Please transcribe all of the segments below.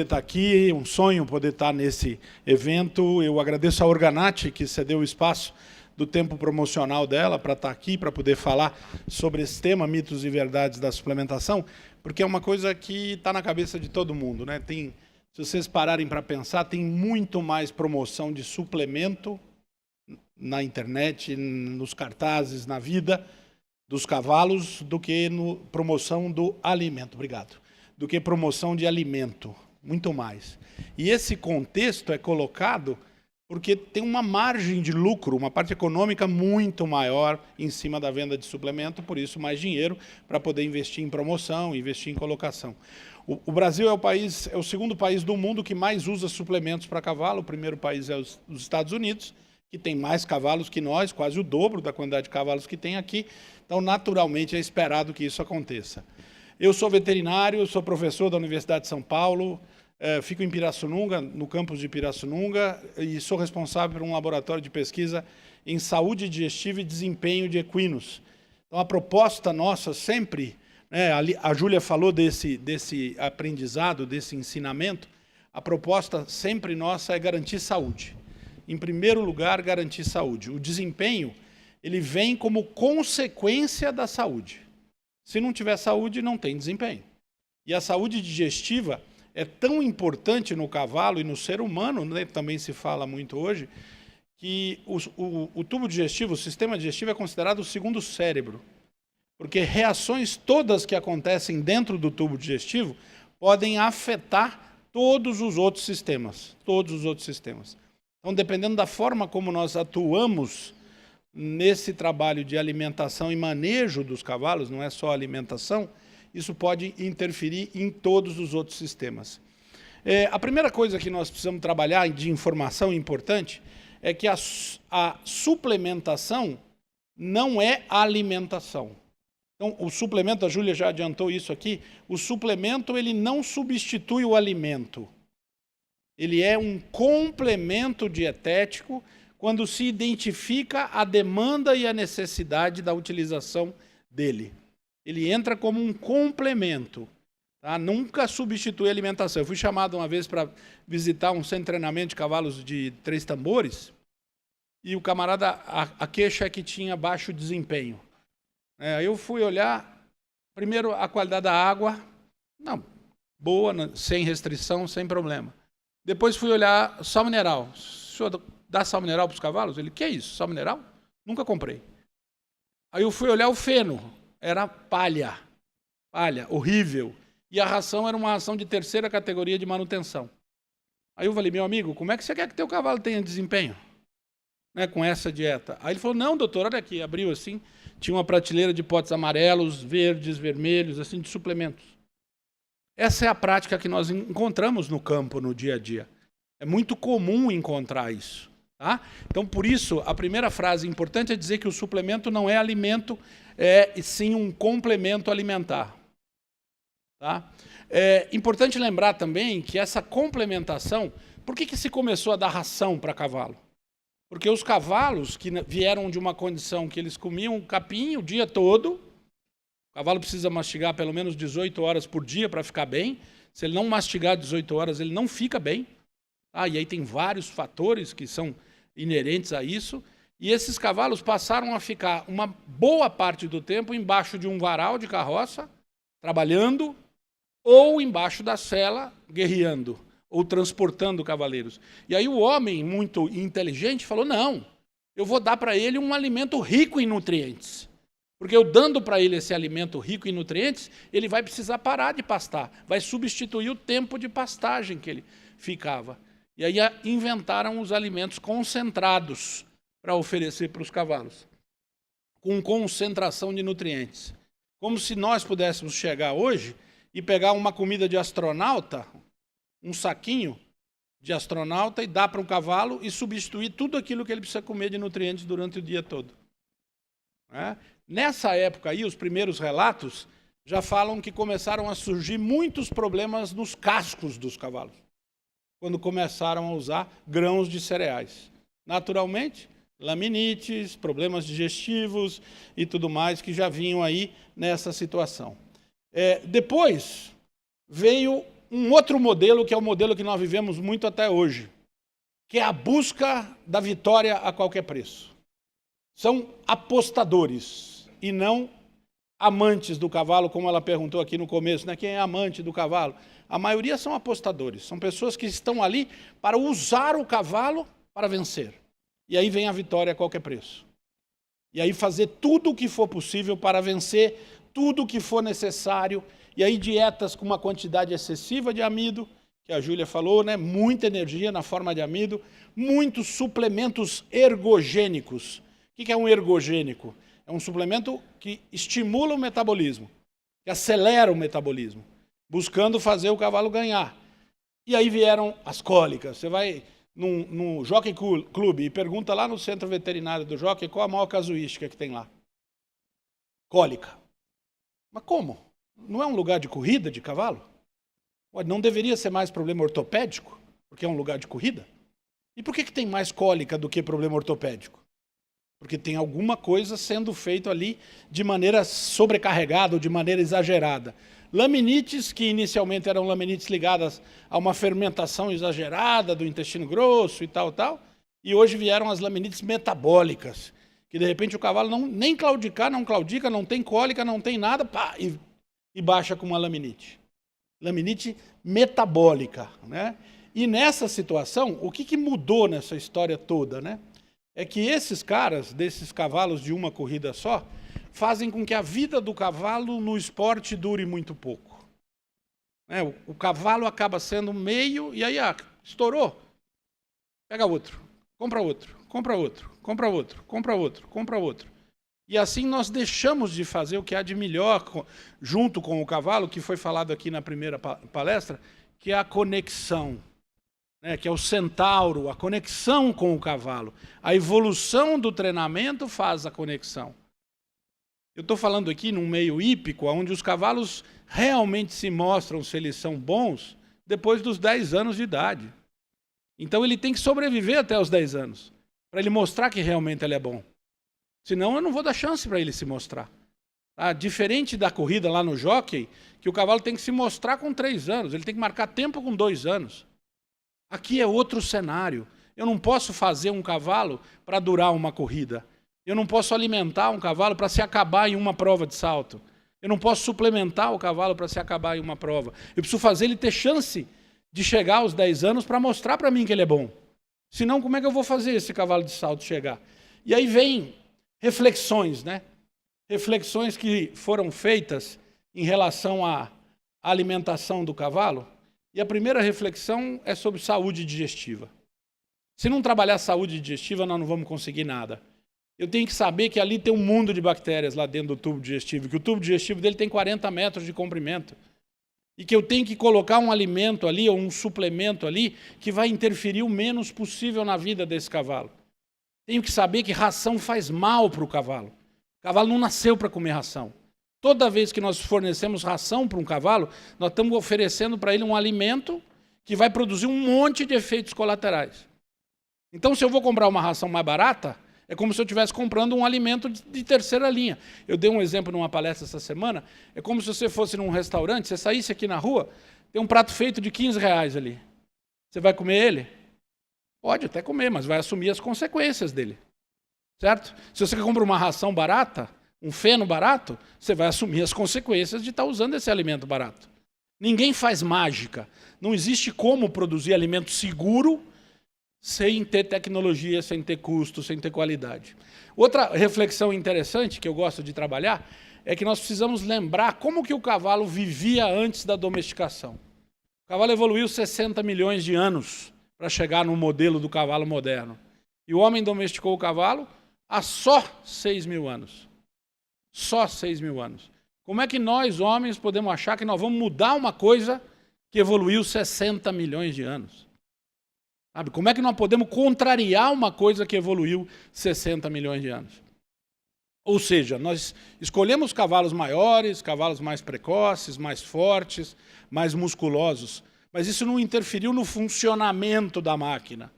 estar aqui, um sonho poder estar nesse evento. Eu agradeço a Organat, que cedeu o espaço do tempo promocional dela para estar aqui, para poder falar sobre esse tema, mitos e verdades da suplementação, porque é uma coisa que está na cabeça de todo mundo, né? Se vocês pararem para pensar, tem muito mais promoção de suplemento na internet, nos cartazes, na vida dos cavalos, do que promoção do alimento. Obrigado. Do que promoção de alimento. Muito mais. E esse contexto é colocado porque tem uma margem de lucro, uma parte econômica muito maior em cima da venda de suplemento, por isso mais dinheiro para poder investir em promoção, investir em colocação. O Brasil é o segundo país do mundo que mais usa suplementos para cavalo. O primeiro país é os Estados Unidos, que tem mais cavalos que nós, quase o dobro da quantidade de cavalos que tem aqui. Então, naturalmente, é esperado que isso aconteça. Eu sou veterinário, sou professor da Universidade de São Paulo, fico em Pirassununga, no campus de Pirassununga, e sou responsável por um laboratório de pesquisa em saúde digestiva e desempenho de equinos. Então, a proposta nossa sempre, né, a Júlia falou desse aprendizado, desse ensinamento, a proposta sempre nossa é garantir saúde. Em primeiro lugar, garantir saúde. O desempenho, ele vem como consequência da saúde. Se não tiver saúde, não tem desempenho. E a saúde digestiva é tão importante no cavalo e no ser humano, né, também se fala muito hoje, que o tubo digestivo, o sistema digestivo é considerado o segundo cérebro, porque reações todas que acontecem dentro do tubo digestivo podem afetar todos os outros sistemas, Então, dependendo da forma como nós atuamos nesse trabalho de alimentação e manejo dos cavalos, não é só alimentação, isso pode interferir em todos os outros sistemas. A primeira coisa que nós precisamos trabalhar de informação importante é que a suplementação não é alimentação. Então, o suplemento, a Júlia já adiantou isso aqui, o suplemento ele não substitui o alimento. Ele é um complemento dietético quando se identifica a demanda e a necessidade da utilização dele. Ele entra como um complemento, tá? Nunca substitui a alimentação. Eu fui chamado uma vez para visitar um centro de treinamento de cavalos de 3 tambores, e o camarada, a queixa é que tinha baixo desempenho. Aí eu fui olhar, primeiro a qualidade da água, não, boa, sem restrição, sem problema. Depois fui olhar sal mineral. O senhor dá sal mineral para os cavalos? Ele, que é isso, sal mineral? Nunca comprei. Aí eu fui olhar o feno. Era palha, horrível. E a ração era uma ração de 3ª categoria de manutenção. Aí eu falei, meu amigo, como é que você quer que teu cavalo tenha desempenho, né, com essa dieta? Aí ele falou, não, doutor, olha aqui. Abriu assim, tinha uma prateleira de potes amarelos, verdes, vermelhos, assim, de suplementos. Essa é a prática que nós encontramos no campo, no dia a dia. É muito comum encontrar isso. Tá? Então, por isso, a primeira frase importante é dizer que o suplemento não é alimento, e sim um complemento alimentar. Tá? É importante lembrar também que essa complementação, por que se começou a dar ração para cavalo? Porque os cavalos que vieram de uma condição que eles comiam capim o dia todo, o cavalo precisa mastigar pelo menos 18 horas por dia para ficar bem. Se ele não mastigar 18 horas, ele não fica bem. Ah, e aí tem vários fatores que são inerentes a isso. E esses cavalos passaram a ficar uma boa parte do tempo embaixo de um varal de carroça, trabalhando, ou embaixo da sela, guerreando, ou transportando cavaleiros. E aí o homem, muito inteligente, falou, não, eu vou dar para ele um alimento rico em nutrientes. Porque eu dando para ele esse alimento rico em nutrientes, ele vai precisar parar de pastar, vai substituir o tempo de pastagem que ele ficava. E aí inventaram os alimentos concentrados para oferecer para os cavalos, com concentração de nutrientes. Como se nós pudéssemos chegar hoje e pegar uma comida de astronauta, um saquinho de astronauta, e dar para um cavalo e substituir tudo aquilo que ele precisa comer de nutrientes durante o dia todo. Nessa época aí, os primeiros relatos já falam que começaram a surgir muitos problemas nos cascos dos cavalos, quando começaram a usar grãos de cereais. Naturalmente, laminites, problemas digestivos e tudo mais que já vinham aí nessa situação. Depois veio um outro modelo, que é o modelo que nós vivemos muito até hoje, que é a busca da vitória a qualquer preço. São apostadores e não amantes do cavalo, como ela perguntou aqui no começo, né? Quem é amante do cavalo? A maioria são apostadores, são pessoas que estão ali para usar o cavalo para vencer. E aí vem a vitória a qualquer preço. E aí fazer tudo o que for possível para vencer, tudo o que for necessário. E aí dietas com uma quantidade excessiva de amido, que a Júlia falou, né? Muita energia na forma de amido, muitos suplementos ergogênicos. O que é um ergogênico? É um suplemento que estimula o metabolismo, que acelera o metabolismo, buscando fazer o cavalo ganhar. E aí vieram as cólicas. Você vai no Jockey Club e pergunta lá no centro veterinário do jockey qual a maior casuística que tem lá. Cólica. Mas como? Não é um lugar de corrida de cavalo? Não deveria ser mais problema ortopédico, porque é um lugar de corrida? E por que tem mais cólica do que problema ortopédico? Porque tem alguma coisa sendo feito ali de maneira sobrecarregada ou de maneira exagerada. Laminites, que inicialmente eram laminites ligadas a uma fermentação exagerada do intestino grosso e tal, e hoje vieram as laminites metabólicas, que de repente o cavalo nem claudicar, não claudica, não tem cólica, não tem nada, pá, e baixa com uma laminite. Laminite metabólica, né? E nessa situação, o que mudou nessa história toda, né? É que esses caras, desses cavalos de uma corrida só, fazem com que a vida do cavalo no esporte dure muito pouco. O cavalo acaba sendo meio, e aí estourou, pega outro, compra outro, compra outro, compra outro, compra outro, compra outro. E assim nós deixamos de fazer o que há de melhor junto com o cavalo, que foi falado aqui na primeira palestra, que é a conexão. Que é o centauro, a conexão com o cavalo. A evolução do treinamento faz a conexão. Eu estou falando aqui num meio hípico, onde os cavalos realmente se mostram se eles são bons depois dos 10 anos de idade. Então ele tem que sobreviver até os 10 anos, para ele mostrar que realmente ele é bom. Senão eu não vou dar chance para ele se mostrar. Diferente da corrida lá no jockey, que o cavalo tem que se mostrar com 3 anos, ele tem que marcar tempo com 2 anos. Aqui é outro cenário. Eu não posso fazer um cavalo para durar uma corrida. Eu não posso alimentar um cavalo para se acabar em uma prova de salto. Eu não posso suplementar o cavalo para se acabar em uma prova. Eu preciso fazer ele ter chance de chegar aos 10 anos para mostrar para mim que ele é bom. Senão, como é que eu vou fazer esse cavalo de salto chegar? E aí vem reflexões, né? Reflexões que foram feitas em relação à alimentação do cavalo. E a primeira reflexão é sobre saúde digestiva. Se não trabalhar saúde digestiva, nós não vamos conseguir nada. Eu tenho que saber que ali tem um mundo de bactérias lá dentro do tubo digestivo, que o tubo digestivo dele tem 40 metros de comprimento. E que eu tenho que colocar um alimento ali, ou um suplemento ali, que vai interferir o menos possível na vida desse cavalo. Tenho que saber que ração faz mal para o cavalo. O cavalo não nasceu para comer ração. Toda vez que nós fornecemos ração para um cavalo, nós estamos oferecendo para ele um alimento que vai produzir um monte de efeitos colaterais. Então, se eu vou comprar uma ração mais barata, é como se eu estivesse comprando um alimento de terceira linha. Eu dei um exemplo numa palestra essa semana, é como se você fosse num restaurante, você saísse aqui na rua, tem um prato feito de R$15 ali. Você vai comer ele? Pode até comer, mas vai assumir as consequências dele. Certo? Se você compra uma ração barata, um feno barato, você vai assumir as consequências de estar usando esse alimento barato. Ninguém faz mágica. Não existe como produzir alimento seguro sem ter tecnologia, sem ter custo, sem ter qualidade. Outra reflexão interessante que eu gosto de trabalhar é que nós precisamos lembrar como que o cavalo vivia antes da domesticação. O cavalo evoluiu 60 milhões de anos para chegar no modelo do cavalo moderno. E o homem domesticou o cavalo há só 6 mil anos. Só 6 mil anos. Como é que nós, homens, podemos achar que nós vamos mudar uma coisa que evoluiu 60 milhões de anos? Sabe? Como é que nós podemos contrariar uma coisa que evoluiu 60 milhões de anos? Ou seja, nós escolhemos cavalos maiores, cavalos mais precoces, mais fortes, mais musculosos, mas isso não interferiu no funcionamento da máquina.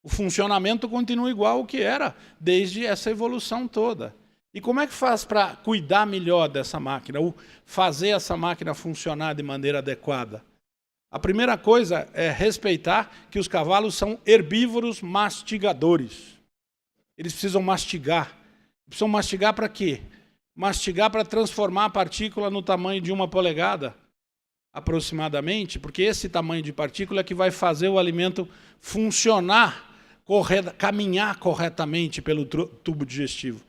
O funcionamento continua igual ao que era desde essa evolução toda. E como é que faz para cuidar melhor dessa máquina, ou fazer essa máquina funcionar de maneira adequada? A primeira coisa é respeitar que os cavalos são herbívoros mastigadores. Eles precisam mastigar. Precisam mastigar para quê? Mastigar para transformar a partícula no tamanho de 1 polegada, aproximadamente, porque esse tamanho de partícula é que vai fazer o alimento funcionar, caminhar corretamente pelo tubo digestivo.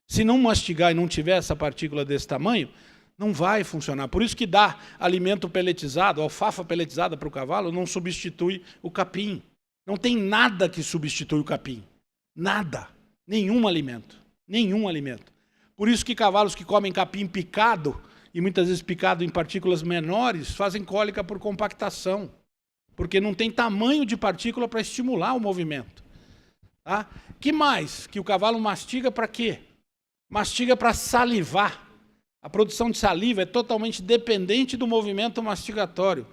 Se não mastigar e não tiver essa partícula desse tamanho, não vai funcionar. Por isso que dá alimento peletizado, alfafa peletizada para o cavalo, não substitui o capim. Não tem nada que substitui o capim. Nada. Nenhum alimento. Nenhum alimento. Por isso que cavalos que comem capim picado, e muitas vezes picado em partículas menores, fazem cólica por compactação, porque não tem tamanho de partícula para estimular o movimento. Tá? Que mais? Que o cavalo mastiga para quê? Mastiga para salivar. A produção de saliva é totalmente dependente do movimento mastigatório.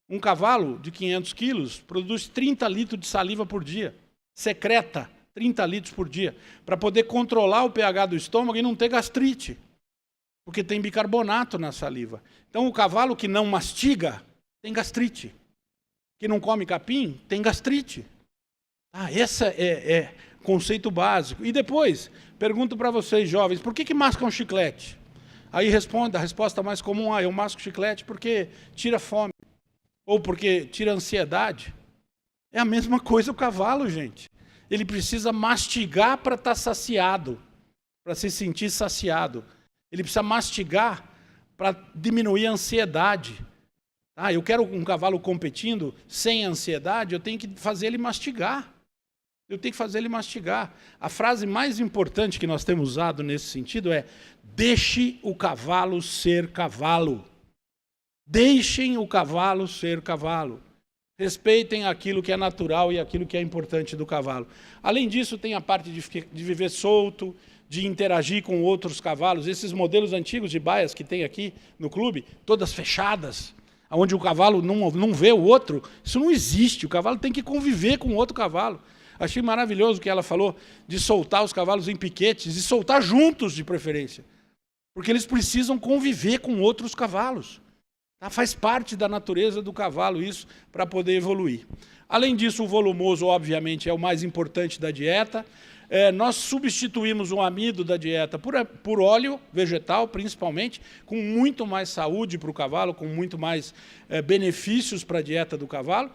Um cavalo de 500 quilos produz 30 litros de saliva por dia. Secreta 30 litros por dia, para poder controlar o pH do estômago e não ter gastrite, porque tem bicarbonato na saliva. Então, o cavalo que não mastiga tem gastrite. Que não come capim tem gastrite. Esse é conceito básico. E depois, pergunto para vocês, jovens, por que mascam chiclete? Aí responde, a resposta mais comum, eu masco chiclete porque tira fome, ou porque tira ansiedade. É a mesma coisa o cavalo, gente. Ele precisa mastigar para estar saciado, para se sentir saciado. Ele precisa mastigar para diminuir a ansiedade. Eu quero um cavalo competindo sem ansiedade, eu tenho que fazer ele mastigar. Eu tenho que fazer ele mastigar. A frase mais importante que nós temos usado nesse sentido é: deixe o cavalo ser cavalo. Deixem o cavalo ser cavalo. Respeitem aquilo que é natural e aquilo que é importante do cavalo. Além disso, tem a parte de viver solto, de interagir com outros cavalos. Esses modelos antigos de baias que tem aqui no clube, todas fechadas, onde o cavalo não vê o outro, isso não existe. O cavalo tem que conviver com o outro cavalo. Achei maravilhoso o que ela falou de soltar os cavalos em piquetes e soltar juntos, de preferência, porque eles precisam conviver com outros cavalos. Faz parte da natureza do cavalo isso, para poder evoluir. Além disso, o volumoso, obviamente, é o mais importante da dieta. Nós substituímos o amido da dieta por óleo vegetal, principalmente, com muito mais saúde para o cavalo, com muito mais benefícios para a dieta do cavalo.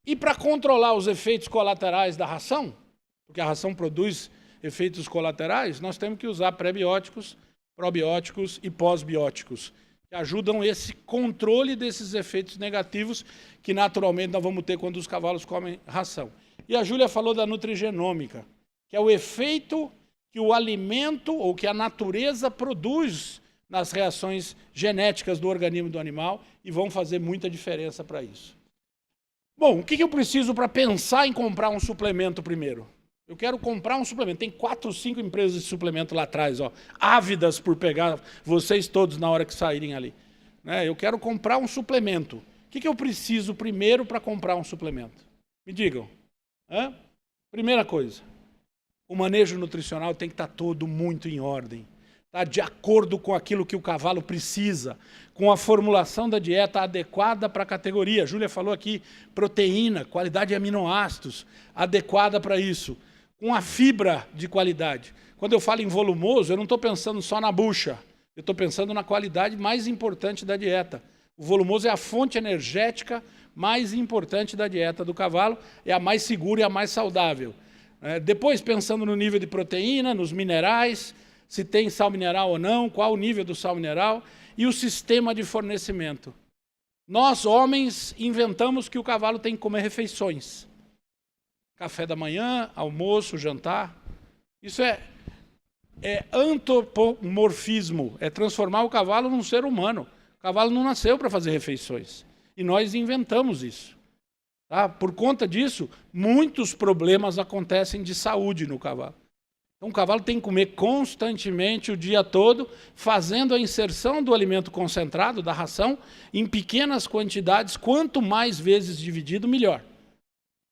E para controlar os efeitos colaterais da ração, porque a ração produz efeitos colaterais, nós temos que usar pré-bióticos, probióticos e pós-bióticos, que ajudam esse controle desses efeitos negativos que naturalmente nós vamos ter quando os cavalos comem ração. E a Júlia falou da nutrigenômica, que é o efeito que o alimento ou que a natureza produz nas reações genéticas do organismo do animal e vão fazer muita diferença para isso. Bom, o que eu preciso para pensar em comprar um suplemento primeiro? Eu quero comprar um suplemento. Tem 4 ou 5 empresas de suplemento lá atrás, ávidas por pegar vocês todos na hora que saírem ali. Eu quero comprar um suplemento. O que eu preciso primeiro para comprar um suplemento? Me digam. Primeira coisa, o manejo nutricional tem que estar todo muito em ordem. De acordo com aquilo que o cavalo precisa, com a formulação da dieta adequada para a categoria. A Júlia falou aqui, proteína, qualidade de aminoácidos, adequada para isso. Com a fibra de qualidade. Quando eu falo em volumoso, eu não estou pensando só na bucha, eu estou pensando na qualidade mais importante da dieta. O volumoso é a fonte energética mais importante da dieta do cavalo, é a mais segura e a mais saudável. Depois, pensando no nível de proteína, nos minerais, se tem sal mineral ou não, qual o nível do sal mineral e o sistema de fornecimento. Nós, homens, inventamos que o cavalo tem que comer refeições. Café da manhã, almoço, jantar. Isso é antropomorfismo, é transformar o cavalo num ser humano. O cavalo não nasceu para fazer refeições. E nós inventamos isso. Por conta disso, muitos problemas acontecem de saúde no cavalo. Então, o cavalo tem que comer constantemente o dia todo, fazendo a inserção do alimento concentrado, da ração, em pequenas quantidades, quanto mais vezes dividido, melhor.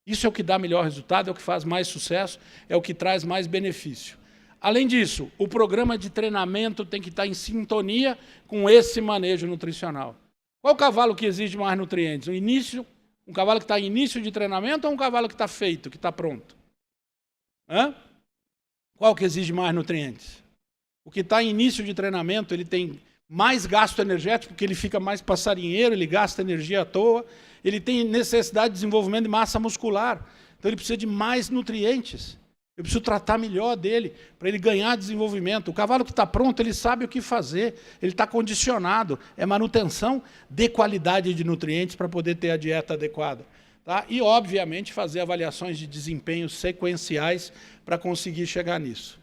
Isso é o que dá melhor resultado, é o que faz mais sucesso, é o que traz mais benefício. Além disso, o programa de treinamento tem que estar em sintonia com esse manejo nutricional. Qual cavalo que exige mais nutrientes? O início Um cavalo que está em início de treinamento ou um cavalo que está feito, que está pronto? Hã? Qual que exige mais nutrientes? O que está em início de treinamento, ele tem mais gasto energético, porque ele fica mais passarinheiro, ele gasta energia à toa, ele tem necessidade de desenvolvimento de massa muscular, então ele precisa de mais nutrientes. Eu preciso tratar melhor dele, para ele ganhar desenvolvimento. O cavalo que está pronto, ele sabe o que fazer, ele está condicionado, é manutenção de qualidade de nutrientes para poder ter a dieta adequada. Tá? E, obviamente, fazer avaliações de desempenho sequenciais para conseguir chegar nisso.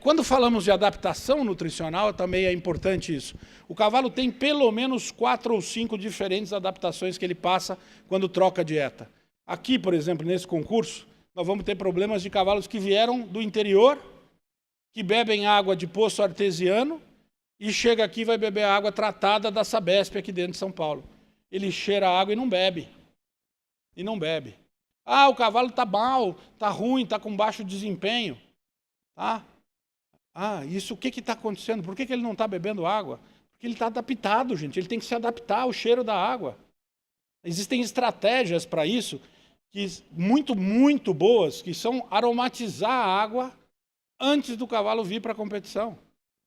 Quando falamos de adaptação nutricional, também é importante isso. O cavalo tem pelo menos 4 ou 5 diferentes adaptações que ele passa quando troca a dieta. Aqui, por exemplo, nesse concurso, nós vamos ter problemas de cavalos que vieram do interior, que bebem água de poço artesiano e chega aqui e vai beber água tratada da Sabesp aqui dentro de São Paulo. Ele cheira a água e não bebe. E não bebe. Ah, o cavalo está mal, está ruim, está com baixo desempenho. Tá? Ah, isso o que está acontecendo? Por que ele não está bebendo água? Porque ele está adaptado, gente. Ele tem que se adaptar ao cheiro da água. Existem estratégias para isso, que muito, muito boas, que são aromatizar a água antes do cavalo vir para a competição.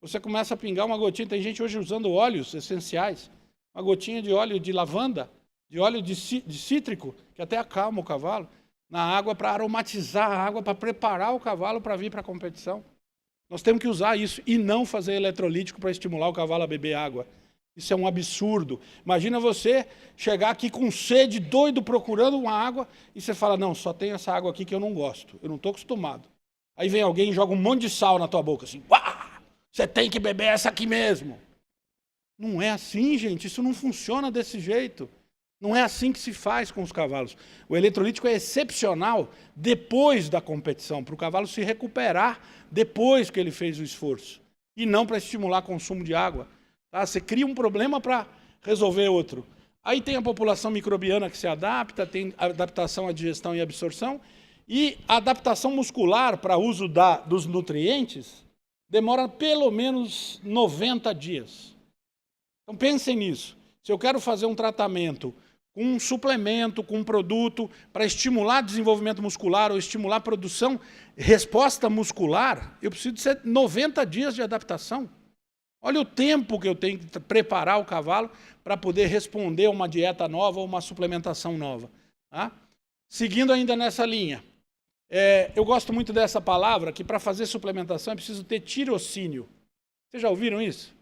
Você começa a pingar uma gotinha, tem gente hoje usando óleos essenciais, uma gotinha de óleo de lavanda, de óleo de cítrico, que até acalma o cavalo, na água para aromatizar a água, para preparar o cavalo para vir para a competição. Nós temos que usar isso e não fazer eletrolítico para estimular o cavalo a beber água. Isso é um absurdo. Imagina você chegar aqui com sede, doido, procurando uma água, e você fala, não, só tem essa água aqui que eu não gosto, eu não estou acostumado. Aí vem alguém e joga um monte de sal na tua boca, assim, uá, você tem que beber essa aqui mesmo. Não é assim, gente, isso não funciona desse jeito. Não é assim que se faz com os cavalos. O eletrolítico é excepcional depois da competição, para o cavalo se recuperar depois que ele fez o esforço, e não para estimular consumo de água. Tá? Você cria um problema para resolver outro. Aí tem a população microbiana que se adapta, tem adaptação à digestão e absorção, e a adaptação muscular para uso dos nutrientes demora pelo menos 90 dias. Então pensem nisso. Se eu quero fazer um tratamento com um suplemento, com um produto, para estimular desenvolvimento muscular ou estimular a produção, resposta muscular, eu preciso de 90 dias de adaptação. Olha o tempo que eu tenho que preparar o cavalo para poder responder a uma dieta nova ou uma suplementação nova. Tá? Seguindo ainda nessa linha, eu gosto muito dessa palavra, que para fazer suplementação é preciso ter tirocínio. Vocês já ouviram isso?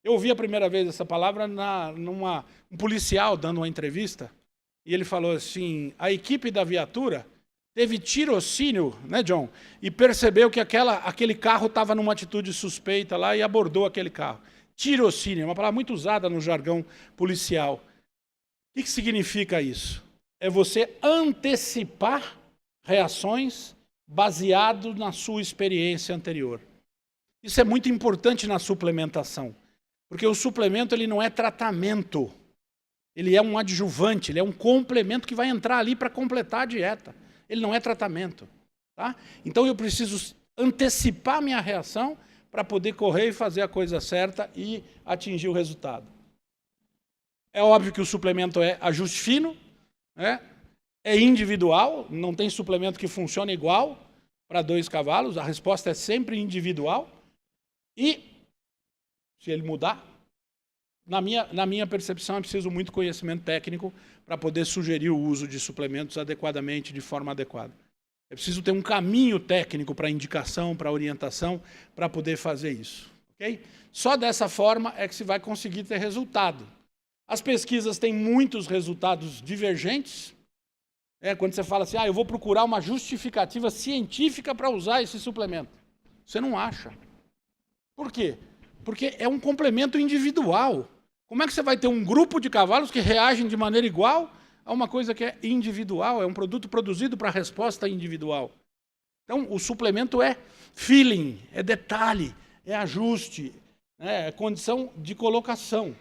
Eu ouvi a primeira vez essa palavra um policial dando uma entrevista, e ele falou assim, a equipe da viatura teve tirocínio, né, John? E percebeu que aquele carro estava numa atitude suspeita lá e abordou aquele carro. Tirocínio, uma palavra muito usada no jargão policial. O que significa isso? É você antecipar reações baseado na sua experiência anterior. Isso é muito importante na suplementação, porque o suplemento ele não é tratamento, ele é um adjuvante, ele é um complemento que vai entrar ali para completar a dieta. Ele não é tratamento. Tá? Então eu preciso antecipar minha reação para poder correr e fazer a coisa certa e atingir o resultado. É óbvio que o suplemento é ajuste fino, né? É individual, não tem suplemento que funcione igual para 2 cavalos, a resposta é sempre individual. E, se ele mudar, na minha percepção, é preciso muito conhecimento técnico para poder sugerir o uso de suplementos adequadamente, de forma adequada. É preciso ter um caminho técnico para indicação, para orientação, para poder fazer isso. Okay? Só dessa forma é que se vai conseguir ter resultado. As pesquisas têm muitos resultados divergentes. Quando você fala assim, eu vou procurar uma justificativa científica para usar esse suplemento. Você não acha. Por quê? Porque é um complemento individual. Como é que você vai ter um grupo de cavalos que reagem de maneira igual a uma coisa que é individual, é um produto produzido para resposta individual? Então, o suplemento é feeling, é detalhe, é ajuste, é condição de colocação.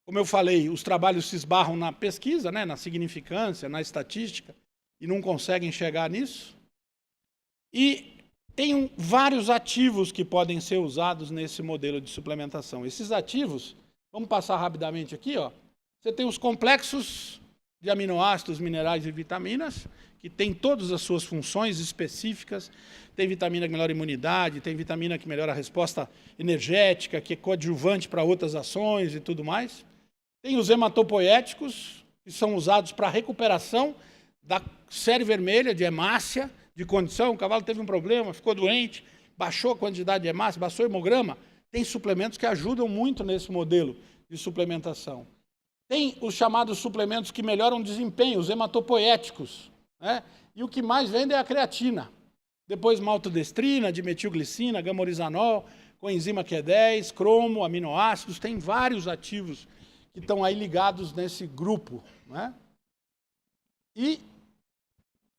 Como eu falei, os trabalhos se esbarram na pesquisa, na significância, na estatística, e não conseguem chegar nisso. E tem vários ativos que podem ser usados nesse modelo de suplementação. Esses ativos, vamos passar rapidamente aqui, Você tem os complexos de aminoácidos, minerais e vitaminas, que tem todas as suas funções específicas. Tem vitamina que melhora a imunidade, tem vitamina que melhora a resposta energética, que é coadjuvante para outras ações e tudo mais. Tem os hematopoéticos, que são usados para a recuperação da série vermelha, de hemácia, de condição. O cavalo teve um problema, ficou doente, baixou a quantidade de hemácia, baixou o hemograma. Tem suplementos que ajudam muito nesse modelo de suplementação. Tem os chamados suplementos que melhoram o desempenho, os hematopoéticos, né? E o que mais vende é a creatina. Depois maltodestrina, dimetilglicina, gamorizanol, coenzima Q10, cromo, aminoácidos, tem vários ativos que estão aí ligados nesse grupo, né? E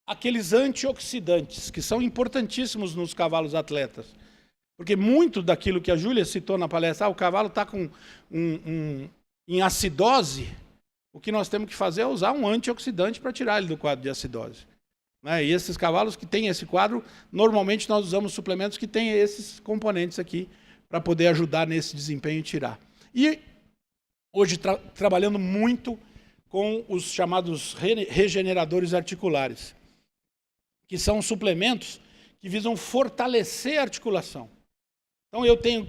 aqueles antioxidantes, que são importantíssimos nos cavalos atletas. Porque muito daquilo que a Júlia citou na palestra, o cavalo está com em acidose, o que nós temos que fazer é usar um antioxidante para tirar ele do quadro de acidose. Né? E esses cavalos que têm esse quadro, normalmente nós usamos suplementos que têm esses componentes aqui para poder ajudar nesse desempenho e tirar. E hoje trabalhando muito com os chamados regeneradores articulares, que são suplementos que visam fortalecer a articulação. Então eu tenho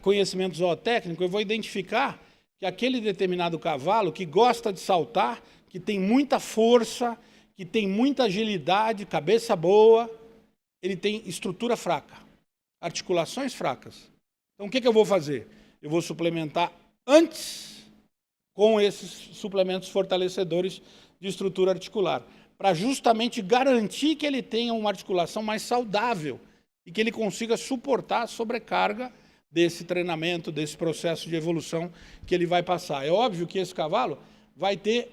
conhecimento zootécnico, eu vou identificar que aquele determinado cavalo que gosta de saltar, que tem muita força, que tem muita agilidade, cabeça boa, ele tem estrutura fraca, articulações fracas. Então o que eu vou fazer? Eu vou suplementar antes com esses suplementos fortalecedores de estrutura articular, para justamente garantir que ele tenha uma articulação mais saudável e que ele consiga suportar a sobrecarga desse treinamento, desse processo de evolução que ele vai passar. É óbvio que esse cavalo vai ter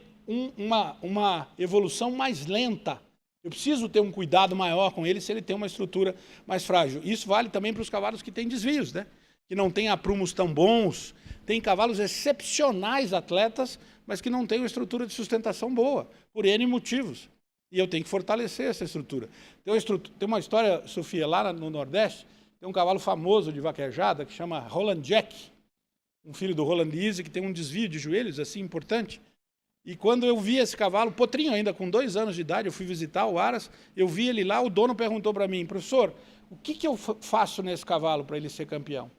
uma evolução mais lenta. Eu preciso ter um cuidado maior com ele se ele tem uma estrutura mais frágil. Isso vale também para os cavalos que têm desvios, né? Que não têm aprumos tão bons. Tem cavalos excepcionais atletas, mas que não têm uma estrutura de sustentação boa, por N motivos. E eu tenho que fortalecer essa estrutura. Tem uma história, Sofia, lá no Nordeste, tem um cavalo famoso de vaquejada que chama Roland Jack, um filho do Roland Easy, que tem um desvio de joelhos assim importante. E quando eu vi esse cavalo, potrinho ainda, com 2 anos de idade, eu fui visitar o Aras, eu vi ele lá, o dono perguntou para mim, professor, o que eu faço nesse cavalo para ele ser campeão?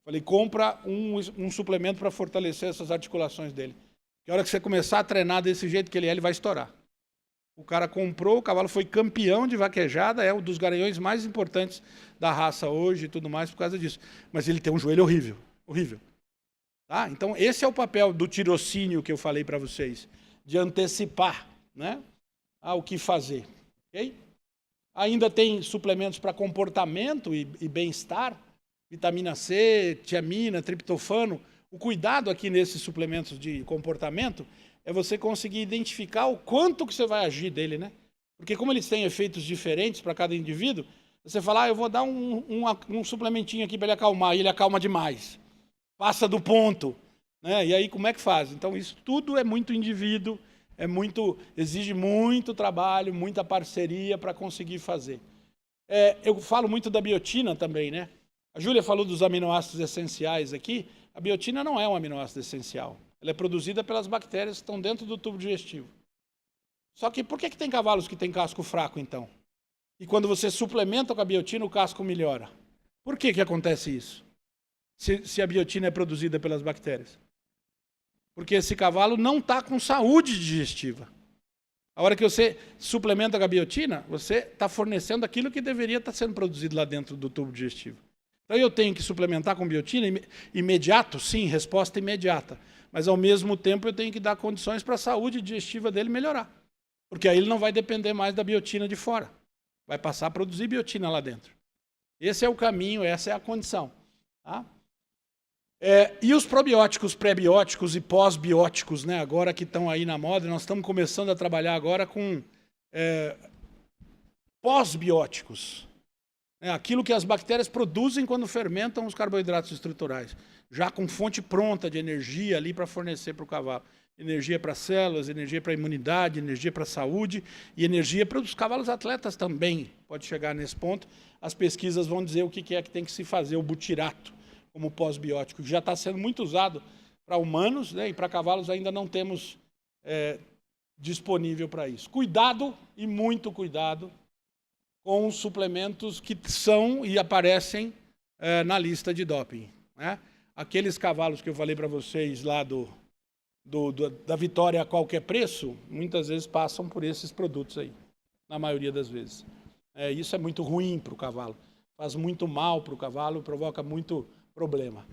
Falei, compra um suplemento para fortalecer essas articulações dele. Que a hora que você começar a treinar desse jeito que ele é, ele vai estourar. O cara comprou, o cavalo foi campeão de vaquejada, é um dos garanhões mais importantes da raça hoje e tudo mais por causa disso. Mas ele tem um joelho horrível, horrível. Tá? Então, esse é o papel do tirocínio que eu falei para vocês, de antecipar, né, o que fazer. Okay? Ainda tem suplementos para comportamento e bem-estar, vitamina C, tiamina, triptofano. O cuidado aqui nesses suplementos de comportamento é você conseguir identificar o quanto que você vai agir dele, né? Porque como eles têm efeitos diferentes para cada indivíduo, você fala, eu vou dar um suplementinho aqui para ele acalmar, e ele acalma demais. Passa do ponto, né? E aí como é que faz? Então isso tudo é muito indivíduo, exige muito trabalho, muita parceria para conseguir fazer. Eu falo muito da biotina também, né? A Júlia falou dos aminoácidos essenciais aqui. A biotina não é um aminoácido essencial. Ela é produzida pelas bactérias que estão dentro do tubo digestivo. Só que por que tem cavalos que têm casco fraco, então? E quando você suplementa com a biotina, o casco melhora. Por que acontece isso? Se a biotina é produzida pelas bactérias? Porque esse cavalo não está com saúde digestiva. A hora que você suplementa com a biotina, você está fornecendo aquilo que deveria estar sendo produzido lá dentro do tubo digestivo. Então eu tenho que suplementar com biotina imediato? Sim, resposta imediata. Mas ao mesmo tempo eu tenho que dar condições para a saúde digestiva dele melhorar. Porque aí ele não vai depender mais da biotina de fora. Vai passar a produzir biotina lá dentro. Esse é o caminho, essa é a condição. Tá? E os probióticos, pré-bióticos e pós-bióticos, né, agora que estão aí na moda, nós estamos começando a trabalhar agora com pós-bióticos. Aquilo que as bactérias produzem quando fermentam os carboidratos estruturais, já com fonte pronta de energia ali para fornecer para o cavalo. Energia para células, energia para a imunidade, energia para a saúde e energia para os cavalos atletas também. Pode chegar nesse ponto. As pesquisas vão dizer o que é que tem que se fazer, o butirato como pós-biótico, que já está sendo muito usado para humanos, né? E para cavalos ainda não temos disponível para isso. Cuidado e muito cuidado com os suplementos que são e aparecem na lista de doping, né? Aqueles cavalos que eu falei para vocês lá da vitória a qualquer preço, muitas vezes passam por esses produtos aí, na maioria das vezes. Isso é muito ruim para o cavalo, faz muito mal para o cavalo, provoca muito problema.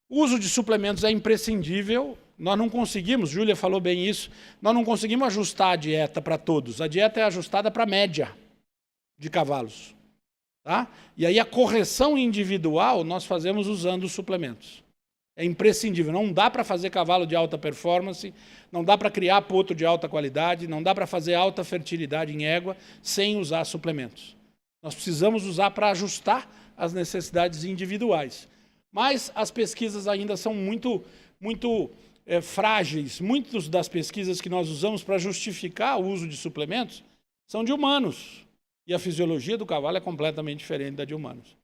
O uso de suplementos é imprescindível, nós não conseguimos, Júlia falou bem isso, nós não conseguimos ajustar a dieta para todos, a dieta é ajustada para a média de cavalos. Tá? E aí a correção individual nós fazemos usando os suplementos. É imprescindível, não dá para fazer cavalo de alta performance, não dá para criar potro de alta qualidade, não dá para fazer alta fertilidade em égua sem usar suplementos. Nós precisamos usar para ajustar as necessidades individuais. Mas as pesquisas ainda são muito frágeis. Muitas das pesquisas que nós usamos para justificar o uso de suplementos são de humanos. E a fisiologia do cavalo é completamente diferente da de humanos.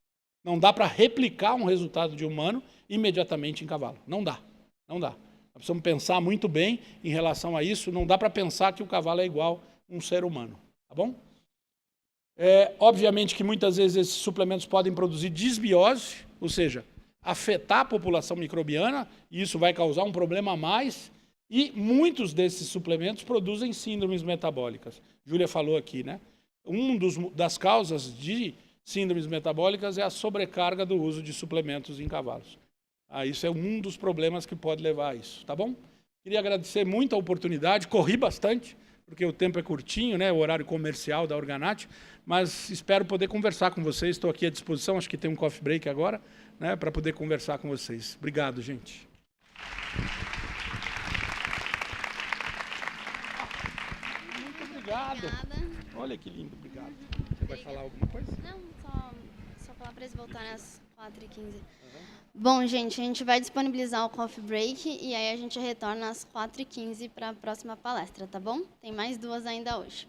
Não dá para replicar um resultado de humano imediatamente em cavalo. Não dá, não dá. Nós precisamos pensar muito bem em relação a isso. Não dá para pensar que o cavalo é igual a um ser humano, tá bom? Obviamente que muitas vezes esses suplementos podem produzir disbiose, ou seja, afetar a população microbiana, e isso vai causar um problema a mais, e muitos desses suplementos produzem síndromes metabólicas. Júlia falou aqui, né? Das causas de síndromes metabólicas é a sobrecarga do uso de suplementos em cavalos. Isso é um dos problemas que pode levar a isso, tá bom? Queria agradecer muito a oportunidade, corri bastante, porque o tempo é curtinho, né, o horário comercial da Organati, mas espero poder conversar com vocês, estou aqui à disposição, acho que tem um coffee break agora, né, para poder conversar com vocês. Obrigado, gente. Muito obrigado. Obrigada. Olha que lindo, obrigado. Você vai falar alguma coisa? Não, só falar para eles voltarem às 4h15. Bom, gente, a gente vai disponibilizar o coffee break e aí a gente retorna às 4h15 para a próxima palestra, tá bom? Tem mais 2 ainda hoje.